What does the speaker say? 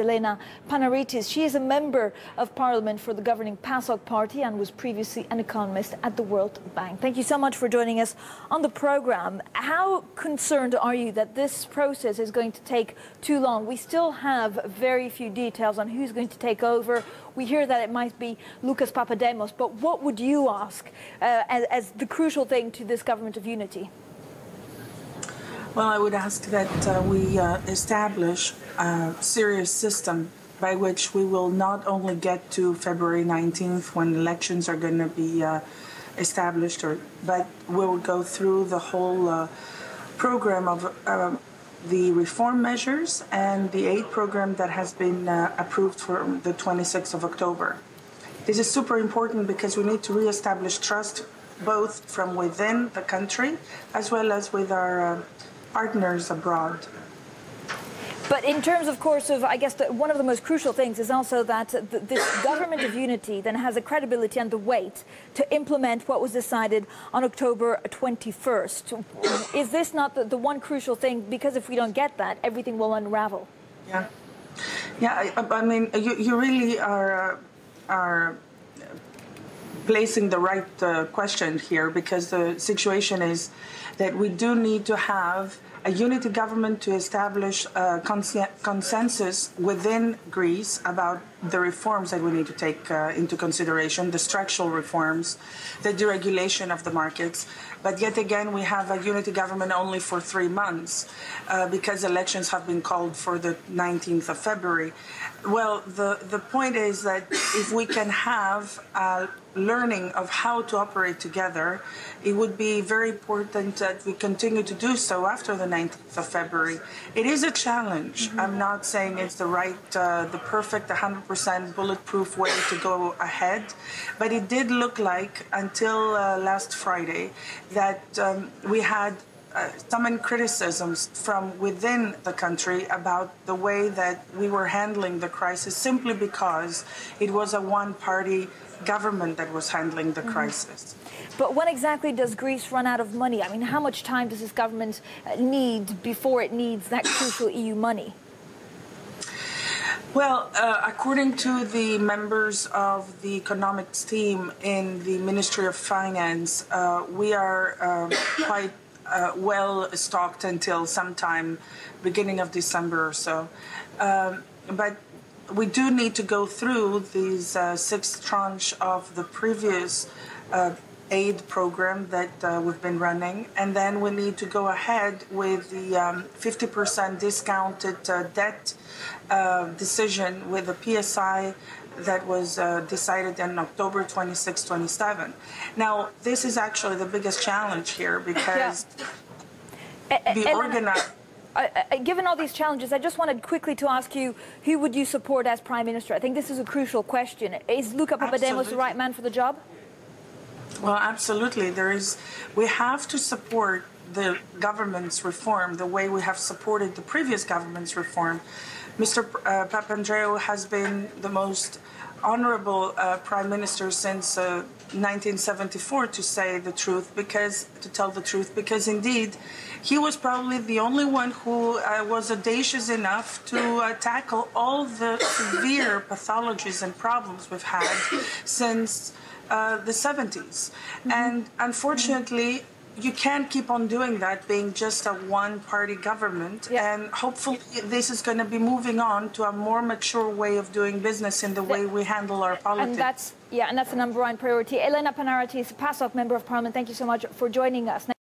Elena Panaritis. She is a member of parliament for the governing Pasok party and was previously an economist at the World Bank. Thank you so much for joining us on the program. How concerned are you that this process is going to take too long? We still have very few details on who's going to take over. We hear that it might be Lucas Papademos, but what would you ask as the crucial thing to this government of unity? Well, I would ask that we establish a serious system by which we will not only get to February 19th when elections are going to be established, but we'll go through the whole program of the reform measures and the aid program that has been approved for the 26th of October. This is super important because we need to reestablish trust both from within the country as well as with our partners abroad. But in terms, of course, of, I guess, one of the most crucial things is also that this government of unity then has the credibility and the weight to implement what was decided on October 21st. Is this not the one crucial thing? Because if we don't get that, everything will unravel. Yeah. I mean, you really are placing the right question here, because the situation is that we do need to have a unity government to establish a consensus within Greece about the reforms that we need to take into consideration, the structural reforms, the deregulation of the markets. But yet again, we have a unity government only for 3 months because elections have been called for the 19th of February. Well, the point is that if we can have a learning of how to operate together, it would be very important that we continue to do so after the 19th of February. It is a challenge. I'm not saying it's the right, the perfect 100% bulletproof way to go ahead, but it did look like until last Friday that we had some criticisms from within the country about the way that we were handling the crisis, simply because it was a one-party government that was handling the crisis. But when exactly does Greece run out of money? I mean, how much time does this government need before it needs that crucial EU money? Well, according to the members of the economics team in the Ministry of Finance, we are quite well stocked until sometime beginning of December or so. But we do need to go through these 6th tranche of the previous aid program that we've been running, and then we need to go ahead with the 50% discounted debt decision with the PSI that was decided on October 26, 27. Now, this is actually the biggest challenge here because given all these challenges, I just wanted quickly to ask you, who would you support as Prime Minister? I think this is a crucial question. Is Luka Papademos the right man for the job? Well, absolutely. We have to support the government's reform the way we have supported the previous government's reform. Mr. Papandreou has been the most honorable Prime Minister since 1974, to tell the truth, because indeed he was probably the only one who was audacious enough to tackle all the severe pathologies and problems we've had since the 70s. And unfortunately, you can't keep on doing that, being just a one-party government. Yeah. And hopefully this is going to be moving on to a more mature way of doing business in the way we handle our politics. And that's the number one priority. Elena Panaritis, Pasok Member of Parliament, thank you so much for joining us.